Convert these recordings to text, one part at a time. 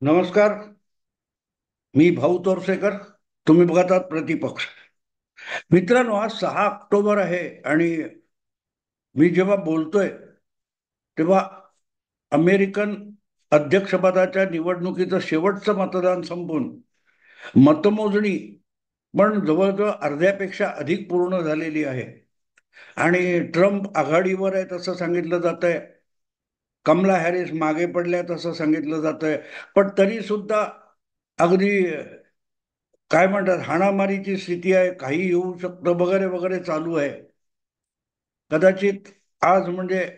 नमस्कार. मी भाऊ तोरसेकर. तुम्ही बघत आहात प्रतिपक्ष. मित्रांनो, आज 6 ऑक्टोबर आहे आणि मी जेव्हा बोलतोय तेव्हा अमेरिकन अध्यक्षपदाच्या निवडणुकीचं शेवटचं मतदान संपून मतमोजणी पण जवळजवळ अर्ध्यापेक्षा अधिक पूर्ण झालेली आहे आणि ट्रम्प आघाडीवर आहे असं सांगितलं जात आहे. कमला हॅरिस मागे पडल्यात असं सांगितलं जात आहे. पण तरी सुद्धा अगदी काय म्हणतात, हाणामारीची स्थिती आहे, काही येऊ शकतं वगैरे वगैरे चालू आहे. कदाचित आज म्हणजे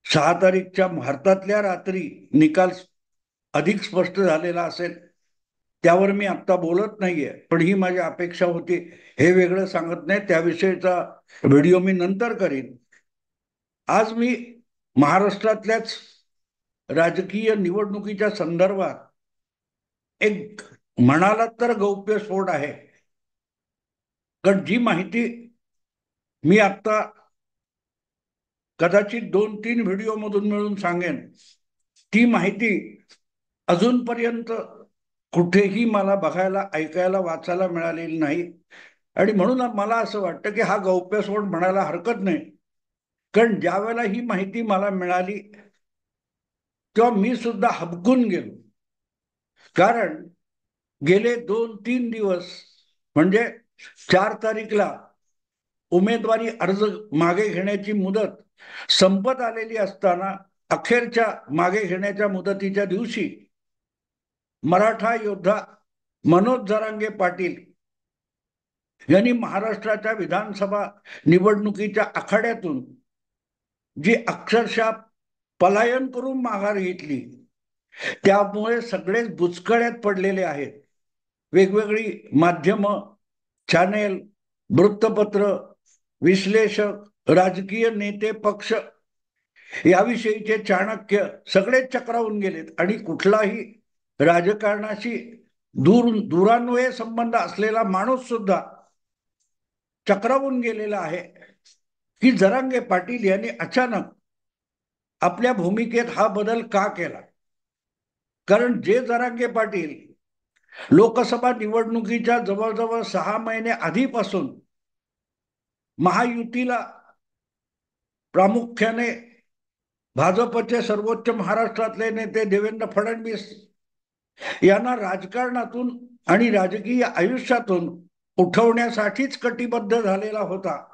6 तारीखच्या भारतातल्या रात्री निकाल अधिक स्पष्ट झालेला असेल. त्यावर मी आत्ता बोलत नाहीये, पण ही माझी अपेक्षा होती. हे वेगळं सांगत नाही, त्याविषयीचा व्हिडिओ मी नंतर करीन. आज मी महाराष्ट्रातल्याच राजकीय निवडणुकीच्या संदर्भात एक म्हणालात तर गौप्यस्फोट आहे. कारण जी माहिती मी आता कदाचित 2-3 व्हिडिओ मधून मिळून सांगेन, ती माहिती अजूनपर्यंत कुठेही मला बघायला, ऐकायला, वाचायला मिळालेली नाही. आणि म्हणून मला असं वाटतं की हा गौप्यस्फोट म्हणायला हरकत नाही. कारण ज्या वेळेला ही माहिती मला मिळाली तेव्हा मी सुद्धा हबकून गेलो. कारण गेले 2-3 दिवस म्हणजे 4 तारीखला उमेदवारी अर्ज मागे घेण्याची मुदत संपत आलेली असताना अखेरच्या मागे घेण्याच्या मुदतीच्या दिवशी मराठा योद्धा मनोज जरांगे पाटील यांनी महाराष्ट्राच्या विधानसभा निवडणुकीच्या आखाड्यातून जी अक्षरशः पलायन करून माघार घेतली, त्यामुळे सगळेच बुचकळ्यात पडलेले आहेत. वेगवेगळी माध्यमं, चॅनेल, वृत्तपत्र, विश्लेषक, राजकीय नेते, पक्ष याविषयीचे चाणक्य सगळेच चक्रावून गेलेत आणि कुठलाही राजकारणाशी दुरान्वये संबंध असलेला माणूस सुद्धा चक्रावून गेलेला आहे की जरांगे पाटील यांनी अचानक आपल्या भूमिकेत हा बदल का केला. कारण जे जरांगे पाटील लोकसभा निवडणुकीच्या जवळजवळ 6 महिने आधीपासून महायुतीला, प्रामुख्याने भाजपचे सर्वोच्च महाराष्ट्रातले नेते देवेंद्र फडणवीस यांना राजकारणातून आणि राजकीय आयुष्यातून उठवण्यासाठीच कटिबद्ध झालेला होता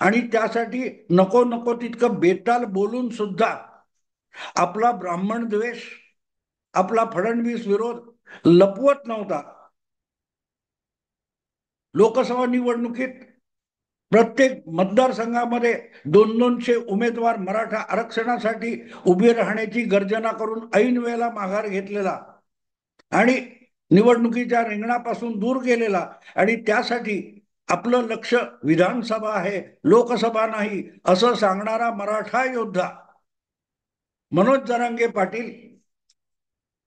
आणि त्यासाठी नको नको तितकं बेताल बोलून सुद्धा आपला ब्राह्मण द्वेष, आपला फडणवीस विरोध लपवत नव्हता. लोकसभा निवडणुकीत प्रत्येक मतदारसंघामध्ये 200-200 उमेदवार मराठा आरक्षणासाठी उभे राहण्याची गर्जना करून ऐन वेळेला माघार घेतलेला आणि निवडणुकीच्या रिंगणापासून दूर गेलेला आणि त्यासाठी आपलं लक्ष विधानसभा आहे, लोकसभा नाही, असं सांगणारा मराठा योद्धा मनोज जरांगे पाटील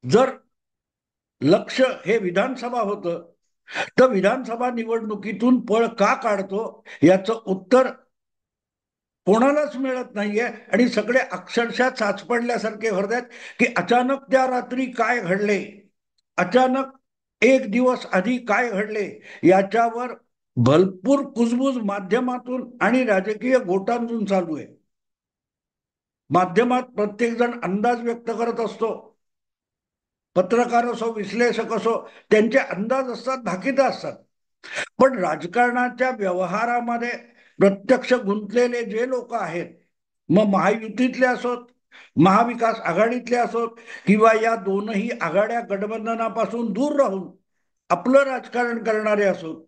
जर लक्ष हे विधानसभा होतं तर विधानसभा निवडणुकीतून पळ का काढतो याचं उत्तर कोणालाच मिळत नाहीये. आणि सगळे अक्षरशः चाचपडल्यासारखे होतात की अचानक त्या रात्री काय घडले, अचानक एक दिवस आधी काय घडले, याच्यावर भरपूर कुजबूज माध्यमातून आणि राजकीय गोटांतून चालू आहे. माध्यमात प्रत्येक जण अंदाज व्यक्त करत असतो. पत्रकार असो, विश्लेषक असो, त्यांचे अंदाज असतात, भाकीत असतात. पण राजकारणाच्या व्यवहारामध्ये प्रत्यक्ष गुंतलेले जे लोक आहेत, मग महायुतीतले असोत, महाविकास आघाडीतले असोत किंवा या दोनही आघाड्या गठबंधनापासून दूर राहून आपलं राजकारण करणारे असोत,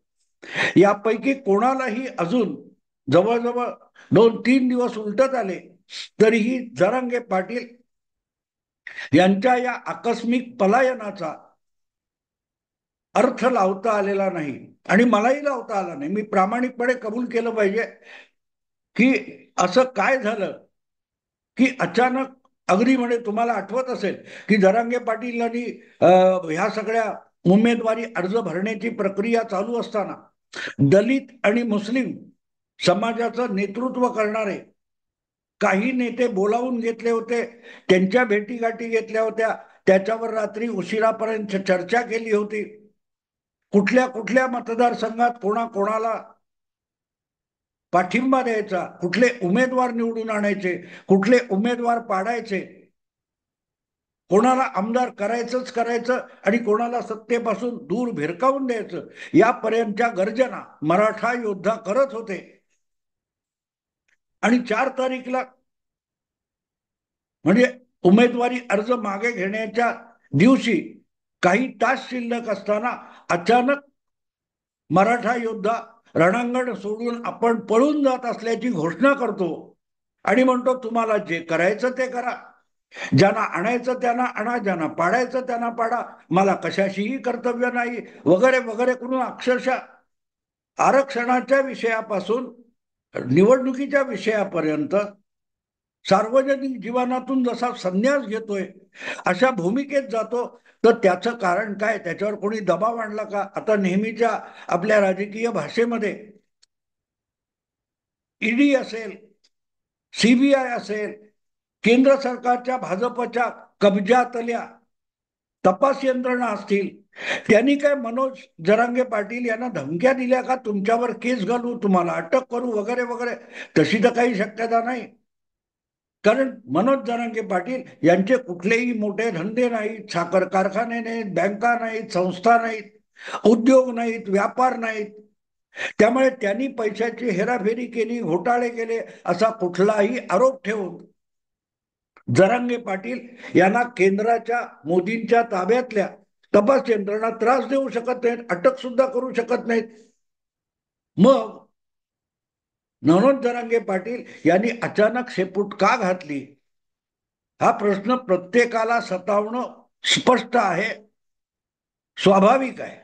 यापैकी कोणालाही अजून जवळजवळ 2-3 दिवस उलटत आले तरीही जरांगे पाटील यांच्या या आकस्मिक पलायनाचा अर्थ लावता आलेला नाही आणि मलाही लावता आला नाही. मी प्रामाणिकपणे कबूल केलं पाहिजे की असं काय झालं की अचानक, अगदी म्हणे तुम्हाला आठवत असेल की जरांगे पाटीलांनी ह्या सगळ्या उमेदवारी अर्ज भरण्याची प्रक्रिया चालू असताना दलित आणि मुस्लिम समाजाचं नेतृत्व करणारे काही नेते बोलावून घेतले होते, त्यांच्या भेटीगाठी घेतल्या होत्या, त्याच्यावर रात्री उशिरापर्यंत चर्चा केली होती. कुठल्या कुठल्या मतदारसंघात कोणाला पाठिंबा द्यायचा, कुठले उमेदवार निवडून आणायचे, कुठले उमेदवार पाडायचे, कोणाला आमदार करायचं आणि कोणाला सत्तेपासून दूर भिरकावून द्यायचं, यापर्यंतच्या गर्जना मराठा योद्धा करत होते. आणि 4 तारीखला म्हणजे उमेदवारी अर्ज मागे घेण्याच्या दिवशी काही तास शिल्लक असताना अचानक मराठा योद्धा रणांगण सोडून आपण पळून जात असल्याची घोषणा करतो आणि म्हणतो तुम्हाला जे करायचं ते करा, ज्यांना आणायचं त्यांना आणा, ज्यांना पाडायचं त्यांना पाडा, मला कशाशीही कर्तव्य नाही वगैरे वगैरे करून अक्षरशः आरक्षणाच्या विषयापासून निवडणुकीच्या विषयापर्यंत सार्वजनिक जीवनातून जसा संन्यास घेतोय अशा भूमिकेत जातो. तर त्याचं कारण काय? त्याच्यावर कोणी दबाव आणला का? आता नेहमीच्या आपल्या राजकीय भाषेमध्ये ईडी असेल, सीबीआय असेल, केंद्र सरकारच्या भाजपच्या कब्जातल्या तपास यंत्रणा असतील, त्यांनी काय मनोज जरांगे पाटील यांना धमक्या दिल्या का? तुमच्यावर केस घालू, तुम्हाला अटक करू वगैरे वगैरे? तशी तर काही शक्यता नाही. कारण मनोज जरांगे पाटील यांचे कुठलेही मोठे धंदे नाहीत, साखर कारखाने नाहीत, बँका नाहीत, संस्था नाहीत, उद्योग नाहीत, व्यापार नाहीत. त्यामुळे त्यांनी पैशाची हेराफेरी केली, घोटाळे केले असा कुठलाही आरोप ठेवून जरांगे पाटील यांना केंद्राच्या मोदींच्या ताब्यातल्या तपास यंत्रणा त्रास देऊ शकत नाहीत, अटक सुद्धा करू शकत नाहीत. मग मनोज जरांगे पाटील यांनी अचानक शेपूट का घातली, हा प्रश्न प्रत्येकाला सतावणं स्पष्ट आहे, स्वाभाविक आहे.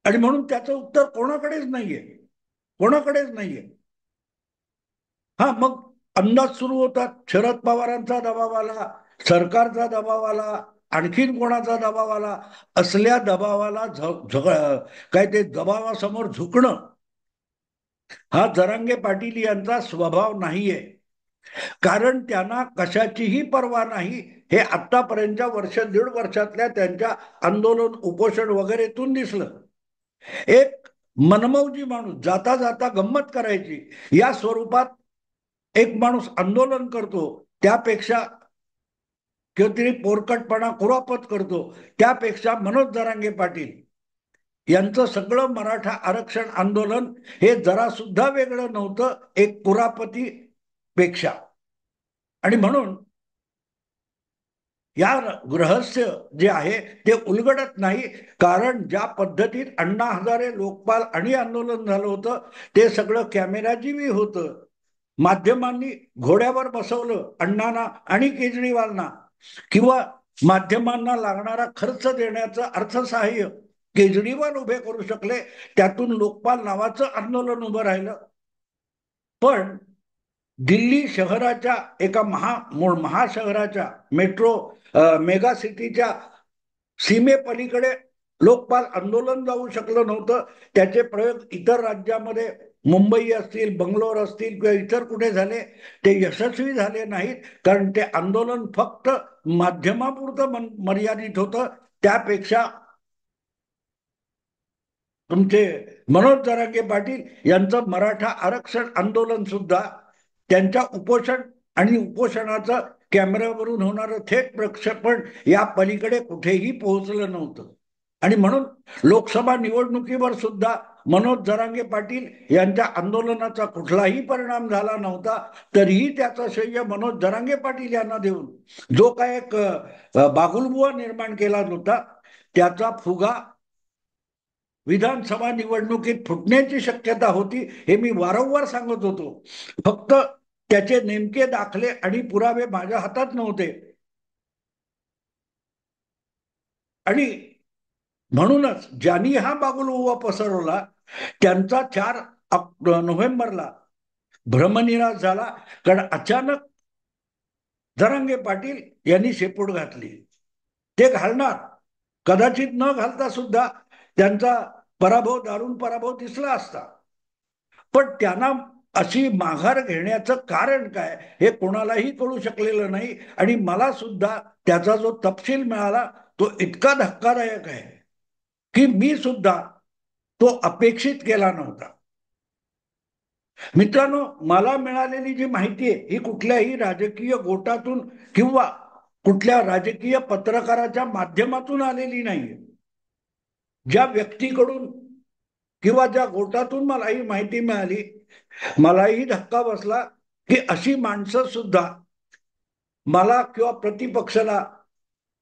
आणि म्हणून त्याचं उत्तर कोणाकडेच नाहीये. हा, मग अंदाज सुरू होतात. शरद पवारांचा दबाव आला, सरकारचा दबाव आला, आणखीन कोणाचा दबाव आला. असल्या दबावाला काय ते दबावासमोर झुकणं हा जरांगे पाटील यांचा स्वभाव नाहीये. कारण त्यांना कशाचीही पर्वा नाही, हे आतापर्यंतच्या वर्ष दीड वर्षातल्या त्यांच्या आंदोलन उपोषण वगैरेतून दिसलं. एक मनमौजी माणूस, जाता जाता गंमत करायची या स्वरूपात एक माणूस आंदोलन करतो, त्यापेक्षा किंवा तरी पोरकटपणा कुरापत करतो, त्यापेक्षा मनोज जरांगे पाटील यांचं सगळं मराठा आरक्षण आंदोलन हे जरा सुद्धा वेगळं नव्हतं एक कुरापती पेक्षा. आणि म्हणून या रहस्य जे आहे ते उलगडत नाही. कारण ज्या पद्धतीत अण्णा हजारे, लोकपाल आणि आंदोलन झालं होतं ते सगळं कॅमेराजीवी होतं. माध्यमांनी घोड्यावर बसवलं अण्णांना आणि केजरीवालना, किंवा माध्यमांना लागणारा खर्च देण्याचं अर्थसहाय्य केजरीवाल उभे करू शकले, त्यातून लोकपाल नावाचं आंदोलन उभं राहिलं. पण दिल्ली शहराच्या एका महाशहराच्या मेट्रो मेगा सिटीच्या सीमेपलीकडे लोकपाल आंदोलन जाऊ शकलं नव्हतं. त्याचे प्रयोग इतर राज्यामध्ये, मुंबई असतील, बंगलोर असतील किंवा इतर कुठे झाले, ते यशस्वी झाले नाहीत. कारण ते आंदोलन फक्त माध्यमापुरतं मर्यादित होतं. त्यापेक्षा तुमचे मनोज जरांगे पाटील यांचं मराठा आरक्षण आंदोलन सुद्धा त्यांच्या उपोषण आणि उपोषणाचं कॅमेऱ्यावरून होणारं थेट प्रक्षेपण या पलीकडे कुठेही पोहोचलं नव्हतं. आणि म्हणून लोकसभा निवडणुकीवर सुद्धा मनोज जरांगे पाटील यांच्या आंदोलनाचा कुठलाही परिणाम झाला नव्हता. तरीही त्याचं श्रेय मनोज जरांगे पाटील यांना देऊन जो काय एक बागुलबुवा निर्माण केला होता, त्याचा फुगा विधानसभा निवडणुकीत फुटण्याची शक्यता होती, हे मी वारंवार सांगत होतो. फक्त त्याचे नेमके दाखले आणि पुरावे माझ्या हातात नव्हते. आणि म्हणूनच ज्यांनी हा बागुलबुवा पसरवला त्यांचा 4 नोव्हेंबरला भ्रमनिराश झाला. कारण अचानक जरांगे पाटील यांनी शेपूट घातली. ते घालणार, कदाचित न घालता सुद्धा त्यांचा दारुण पराभव दिसला असता. पण त्यांना अशी माघार घेण्याचं कारण काय हे कोणालाही कळू शकलेलं नाही. आणि मला सुद्धा त्याचा जो तपशील मिळाला तो इतका धक्कादायक आहे की मी सुद्धा तो अपेक्षित केला नव्हता. मित्रांनो, मला मिळालेली जी माहिती आहे ही कुठल्याही राजकीय गोटातून किंवा कुठल्या राजकीय पत्रकाराच्या माध्यमातून आलेली नाहीये. ज्या व्यक्तीकडून किंवा ज्या गोटातून मला ही माहिती मिळाली, मलाही धक्का बसला की अशी माणसं सुद्धा मला किंवा प्रतिपक्षाला,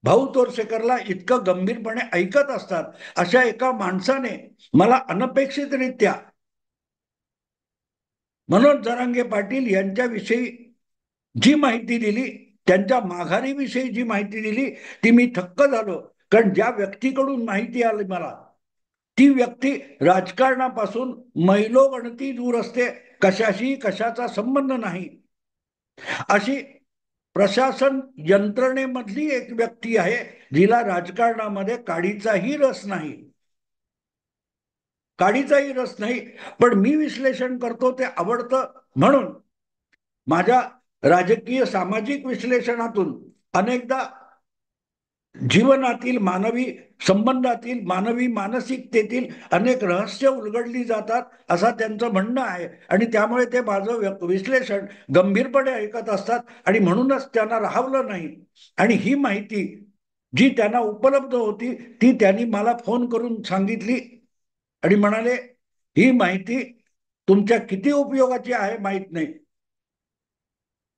भाऊ तोरसेकरला इतकं गंभीरपणे ऐकत असतात. अशा एका माणसाने मला अनपेक्षितरित्या मनोज जरांगे पाटील यांच्याविषयी जी माहिती दिली, त्यांच्या माघारीविषयी जी माहिती दिली, ती मी थक्क झालो. कारण ज्या व्यक्तीकडून माहिती आली मला, ती व्यक्ती राजकारणापासून मैलोगणती दूर असते, कशाशी कशाचा संबंध नाही, अशी प्रशासन यंत्रणेमधली एक व्यक्ती आहे जिला राजकारणामध्ये काडीचाही रस नाही. काडीचाही रस नाही. पण मी विश्लेषण करतो ते आवडतं म्हणून माझ्या राजकीय सामाजिक विश्लेषणातून अनेकदा जीवनातील, मानवी संबंधातील, मानवी मानसिकतेतील अनेक रहस्य उलगडली जातात असं त्यांचं म्हणणं आहे. आणि त्यामुळे ते माझं विश्लेषण गंभीरपणे ऐकत असतात आणि म्हणूनच त्यांना राहवलं नाही. आणि ही माहिती जी त्यांना उपलब्ध होती ती त्यांनी मला फोन करून सांगितली आणि म्हणाले, ही माहिती तुमच्या किती उपयोगाची आहे माहित नाही,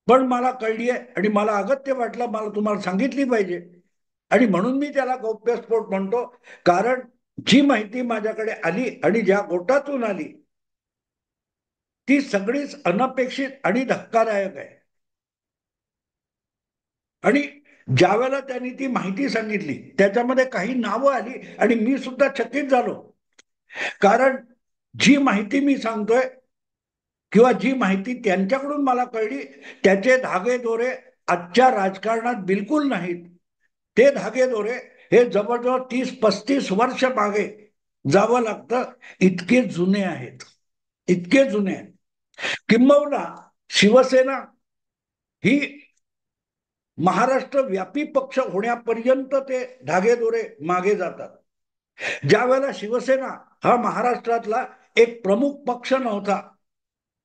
पण मला कळली आहे आणि मला अगत्य वाटलं, मला तुम्हाला सांगितली पाहिजे. आणि म्हणून मी त्याला गौप्यस्फोट म्हणतो. कारण जी माहिती माझ्याकडे आली आणि ज्या गोटातून आली ती सगळीच अनपेक्षित आणि धक्कादायक आहे. आणि ज्या वेळेला त्यांनी ती माहिती सांगितली त्याच्यामध्ये काही नावं आली आणि मी सुद्धा चकित झालो. कारण जी माहिती मी सांगतोय किंवा जी माहिती त्यांच्याकडून मला कळली त्याचे धागेदोरे आजच्या राजकारणात बिलकुल नाहीत. ते धागेदोरे हे जवळजवळ 30-35 वर्ष मागे जावं लागतं, इतके जुने आहेत, इतके जुने आहेत. किंबहुना शिवसेना ही महाराष्ट्र व्यापी पक्ष होण्यापर्यंत ते धागेदोरे मागे जातात. ज्या वेळेला शिवसेना हा महाराष्ट्रातला एक प्रमुख पक्ष नव्हता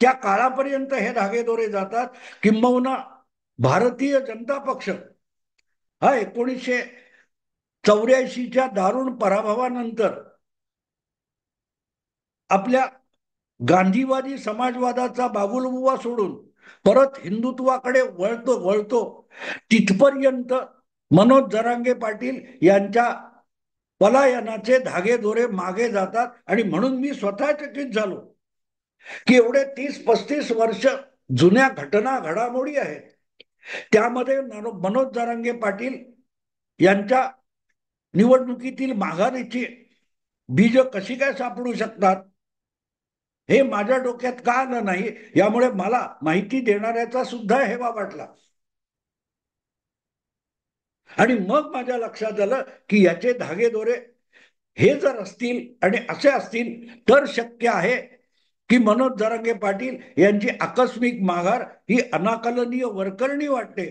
त्या काळापर्यंत हे धागेदोरे जातात. किंबहुना भारतीय जनता पक्ष हा 1984च्या दारुण पराभवानंतर आपल्या गांधीवादी समाजवादाचा बागुलबुवा सोडून परत हिंदुत्वाकडे वळतो तिथपर्यंत मनोज जरांगे पाटील यांच्या पलायनाचे धागेदोरे मागे जातात. आणि म्हणून मी स्वतः चकित झालो की एवढे 30-35 वर्ष जुन्या घटना घडामोडी आहेत, त्यामध्ये मनोज जरांगे पाटील यांच्या निवडणुकीतील माघारीची बीज कशी काय सापडू शकतात हे माझ्या डोक्यात का आलं नाही. यामुळे मला माहिती देणाऱ्याचा सुद्धा हेवा वाटला. आणि मग माझ्या लक्षात आलं की याचे धागेदोरे हे जर असतील आणि असे असतील तर शक्य आहे की मनोज जरांगे पाटील यांची आकस्मिक माघार ही अनाकलनीय वरकरणी वाटते,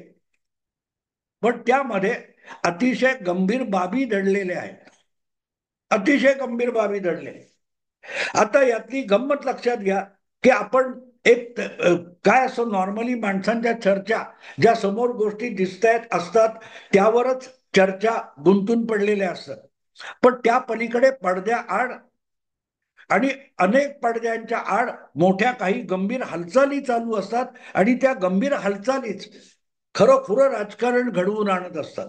पण त्यामध्ये अतिशय गंभीर बाबी दडलेल्या आहेत, अतिशय गंभीर बाबी दडले. आता यातली गंमत लक्षात घ्या की आपण एक काय असं नॉर्मली माणसांच्या चर्चा ज्या समोर गोष्टी दिसतायत असतात त्यावरच चर्चा गुंतून पडलेल्या असतात. पण त्या पलीकडे पडद्या आड आणि अनेक पडद्यांच्या आड मोठ्या काही गंभीर हालचाली चालू असतात आणि त्या गंभीर हालचालीच खरोखर राजकारण घडवून आणत असतात.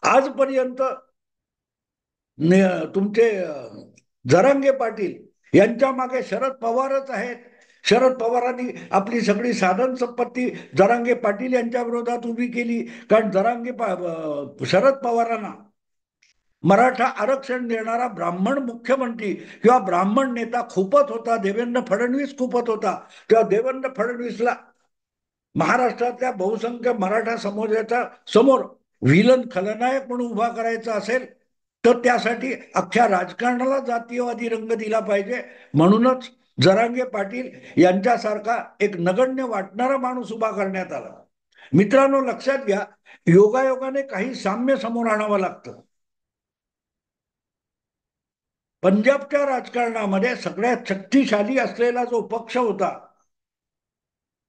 आजपर्यंत तुमचे जरांगे पाटील यांच्या मागे शरद पवारच आहेत. शरद पवारांनी आपली सगळी साधन संपत्ती जरांगे पाटील यांच्या विरोधात उभी केली. कारण शरद पवारांना मराठा आरक्षण देणारा ब्राह्मण मुख्यमंत्री किंवा ब्राह्मण नेता खूपच होता, देवेंद्र फडणवीस खूपच होता. तेव्हा देवेंद्र फडणवीसला महाराष्ट्रातल्या बहुसंख्य मराठा समाजाच्या समोर विलन खलनायक म्हणून उभा करायचा असेल तर त्यासाठी अख्ख्या राजकारणाला जातीयवादी रंग दिला पाहिजे. म्हणूनच जरांगे पाटील यांच्यासारखा एक नगण्य वाटणारा माणूस उभा करण्यात आला. मित्रांनो, लक्षात घ्या, योगायोगाने काही साम्य समोर आणावं लागतं. पंजाबच्या राजकारणामध्ये सगळ्यात शक्तिशाली असलेला जो पक्ष होता,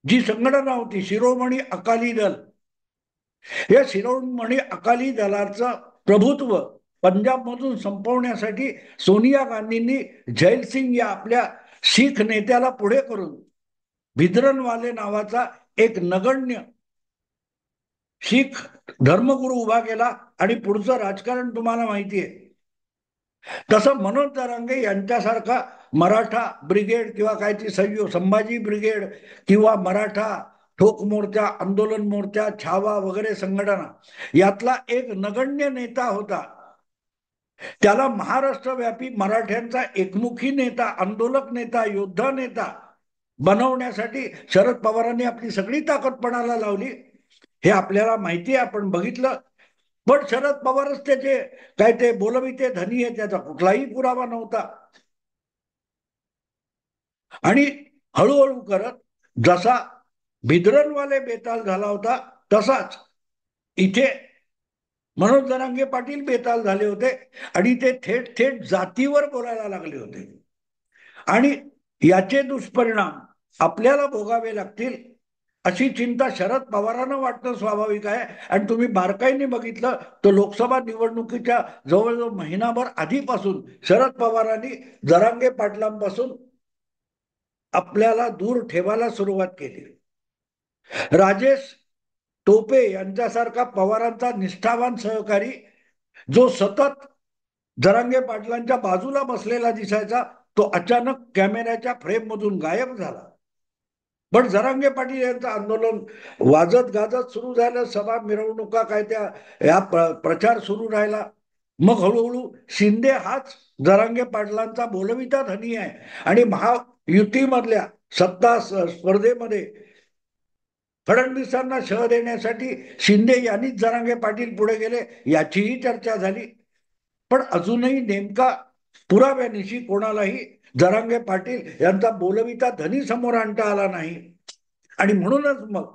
जी संघटना होती शिरोमणी अकाली दल, या शिरोमणी अकाली दलाचं प्रभुत्व पंजाबमधून संपवण्यासाठी सोनिया गांधींनी जैलसिंग या आपल्या शीख नेत्याला पुढे करून भिद्रनवाले नावाचा एक नगण्य शीख धर्मगुरू उभा केला. आणि पुढचं राजकारण तुम्हाला माहिती आहे. तसं मनोज जरांगे यांच्यासारखा मराठा ब्रिगेड किंवा कायची संभाजी ब्रिगेड किंवा मराठा ठोक मोर्चा, आंदोलन मोर्चा, छावा वगैरे संघटना यातला एक नगण्य नेता होता. त्याला महाराष्ट्रव्यापी मराठ्यांचा एकमुखी नेता, आंदोलक नेता, योद्धा नेता बनवण्यासाठी शरद पवारांनी आपली सगळी ताकद पणाला लावली. हे आपल्याला माहिती आहे, आपण बघितलं. पण शरद पवारच त्याचे काय ते बोलविते धनी आहे, त्याचा कुठलाही पुरावा नव्हता. आणि हळूहळू करत जसा भिद्रनवाले बेताल झाला होता, तसाच इथे मनोज जरांगे पाटील बेताल झाले होते. आणि ते थेट थेट जातीवर बोलायला लागले होते. आणि याचे दुष्परिणाम आपल्याला भोगावे लागतील अशी चिंता शरद पवारांना वाटणं स्वाभाविक आहे. आणि तुम्ही बारकाईने बघितलं तर लोकसभा निवडणुकीच्या जवळजवळ महिनाभर आधीपासून शरद पवारांनी जरांगे पाटलांपासून आपल्याला दूर ठेवायला सुरुवात केली. राजेश टोपे यांच्यासारखा पवारांचा निष्ठावान सहकारी, जो सतत जरांगे पाटलांच्या बाजूला बसलेला दिसायचा, तो अचानक कॅमेऱ्याच्या फ्रेम मधून गायब झाला. पण जरांगे पाटील यांचं आंदोलन वाजत गाजत सुरू झालं. सभा, मिरवणुका, काय त्या या प्रचार सुरू राहिला. मग हळूहळू शिंदे हाच जरांगे पाटलांचा बोलविता धनी आहे. आणि महायुतीमधल्या सत्ता स्पर्धेमध्ये फडणवीसांना शह देण्यासाठी शिंदे यांनीच जरांगे पाटील पुढे गेले, याचीही चर्चा झाली. पण अजूनही नेमका पुराव्यानिशी कोणालाही जरांगे पाटील यांचा बोलविता धनी समोर आणता आला नाही. आणि म्हणूनच मग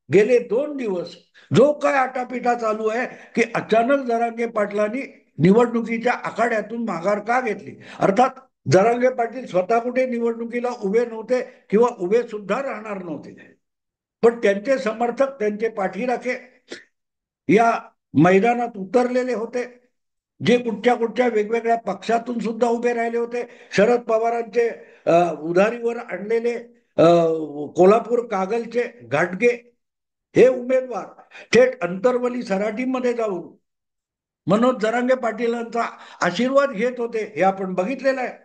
गेले 2 दिवस जो काय आटापिटा चालू आहे की अचानक जरांगे पाटलांनी निवडणुकीच्या आखाड्यातून माघार का घेतली. अर्थात जरांगे पाटील स्वतः कुठे निवडणुकीला उभे नव्हते किंवा उभे सुद्धा राहणार नव्हते. पण त्यांचे समर्थक, त्यांचे पाठीराखे या मैदानात उतरलेले होते, जे कुठच्या वेगवेगळ्या पक्षातून सुद्धा उभे राहिले होते. शरद पवारांचे उधारीवर आणलेले कोल्हापूर कागलचे घाटगे हे उमेदवार थेट अंतरवली सराटीमध्ये जाऊन मनोज जरांगे पाटीलांचा आशीर्वाद घेत होते, हे आपण बघितलेलं आहे.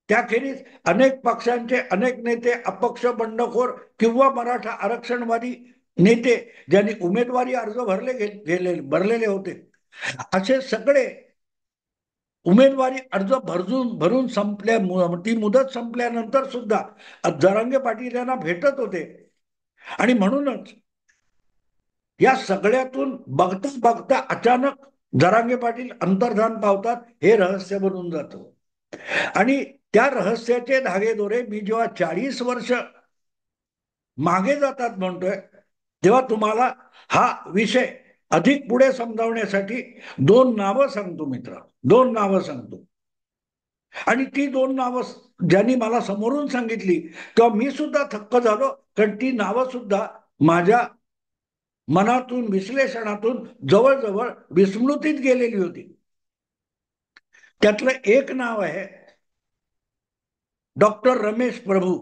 त्याखेरीज अनेक पक्षांचे अनेक नेते, अपक्ष, बंडखोर किंवा मराठा आरक्षणवादी नेते ज्यांनी उमेदवारी अर्ज भरलेले होते, असे सगळे उमेदवारी अर्ज भरून ती मुदत संपल्यानंतर सुद्धा जरांगे पाटील यांना भेटत होते. आणि म्हणूनच या सगळ्यातून बघता बघता अचानक जरांगे पाटील अंतर्धान पावतात, हे रहस्य बनून जातं. आणि त्या रहस्याचे धागेदोरे मी जेव्हा 40 वर्ष मागे जातात म्हणतोय, तेव्हा तुम्हाला हा विषय अधिक पुढे समजावण्यासाठी 2 नावं सांगतो मित्र, 2 नावं सांगतो. आणि ती 2 नावं ज्यांनी मला समोरून सांगितली तेव्हा मी सुद्धा थक्क झालो, कारण ती नावं सुद्धा माझ्या मनातून, विश्लेषणातून जवळजवळ विस्मृतीत गेलेली होती. त्यातलं एक नाव आहे डॉक्टर रमेश प्रभू,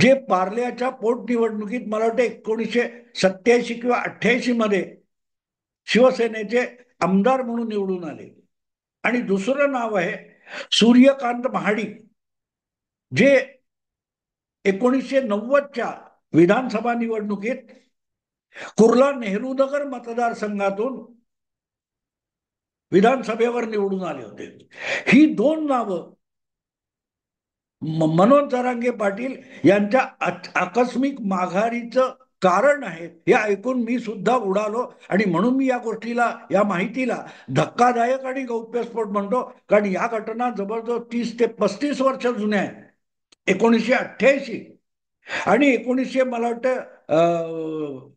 जे पार्ल्याच्या पोटनिवडणुकीत मला वाटतं 1987 किंवा 88 मध्ये शिवसेनेचे आमदार म्हणून निवडून आले. आणि दुसरं नाव आहे सूर्यकांत महाडिक, जे 1990च्या विधानसभा निवडणुकीत कुर्ला नेहरू नगर मतदारसंघातून विधानसभेवर निवडून आले होते. ही 2 नावं मनोज जरांगे पाटील यांच्या आकस्मिक माघारीचं कारण आहे हे ऐकून मी सुद्धा उडालो आणि म्हणून मी या गोष्टीला, या माहितीला धक्कादायक आणि गौप्यस्फोट म्हणतो. कारण या घटना जवळजवळ 30 ते 35 वर्ष जुन्या आहेत. 1988 आणि 1900 मला वाटतं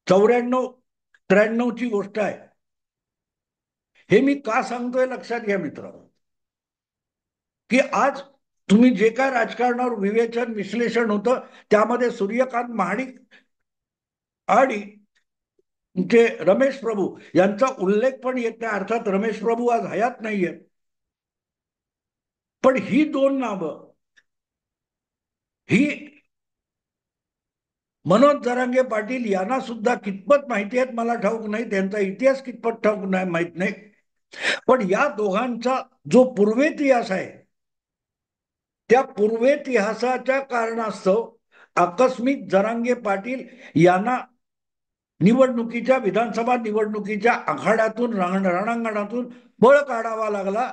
94-93 ची गोष्ट आहे. हे मी का सांगतोय लक्षात घ्या मित्रांनो, की आज तुम्ही जे काय राजकारणावर विवेचन विश्लेषण होतं त्यामध्ये सूर्यकांत महाडिक आणि ते रमेश प्रभू यांचा उल्लेख पण येत नाही. अर्थात रमेश प्रभू आज हयात नाहीये, पण ही दोन नावं, ही मनोज जरांगे पाटील यांना सुद्धा कितपत माहिती आहेत मला ठाऊक नाही, त्यांचा इतिहास कितपत ठाऊक नाही, माहित नाही. पण या दोघांचा जो पूर्वेतिहास आहे, त्या पूर्वेतिहासाच्या कारणास्तव आकस्मिक जरांगे पाटील यांना निवडणुकीच्या, विधानसभा निवडणुकीच्या आखाड्यातून, रणांगणातून पळ काढावा लागला.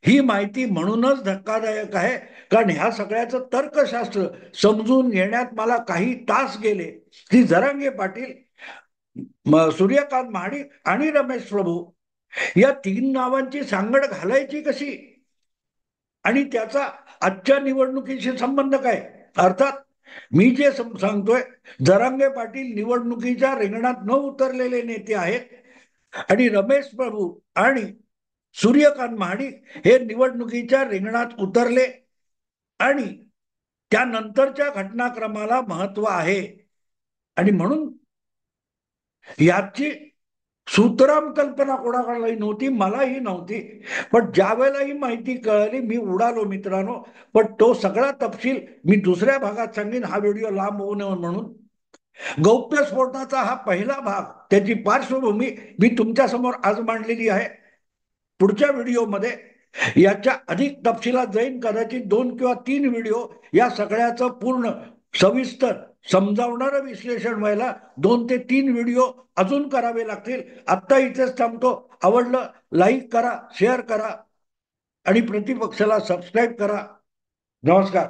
ही माहिती म्हणूनच धक्कादायक आहे, कारण ह्या सगळ्याचं तर्कशास्त्र समजून घेण्यात मला काही तास गेले की जरांगे पाटील, सूर्यकांत महाडिक आणि रमेश प्रभू या तीन नावांची सांगड घालायची कशी आणि त्याचा आजच्या निवडणुकीशी संबंध काय. अर्थात मी जे सांगतोय, जरांगे पाटील निवडणुकीच्या रिंगणात न उतरलेले नेते आहेत आणि रमेश प्रभू आणि सूर्यकांत महाडिक हे निवडणुकीच्या रिंगणात उतरले आणि त्यानंतरच्या घटनाक्रमाला महत्व आहे. आणि म्हणून याची सूत्रम कल्पना कोणाकडे नव्हती, मलाही नव्हती. पण ज्या वेळेला ही माहिती कळली मी उडालो मित्रांनो. पण तो सगळा तपशील मी दुसऱ्या भागात सांगेन, हा व्हिडिओ लांब होऊ नये म्हणून. गौप्यस्फोटाचा हा पहिला भाग, त्याची पार्श्वभूमी मी तुमच्या समोर आज मांडलेली आहे. पुढच्या व्हिडिओमध्ये याच्या अधिक तपशिलात जाईन. कदाचित 2 किंवा 3 व्हिडिओ या सगळ्याचं पूर्ण सविस्तर समजावणारं विश्लेषण व्हायला 2 ते 3 व्हिडिओ अजून करावे लागतील. आत्ता इथेच थांबतो. आवडलं लाईक करा, शेअर करा आणि प्रतिपक्षाला सबस्क्राईब करा. नमस्कार.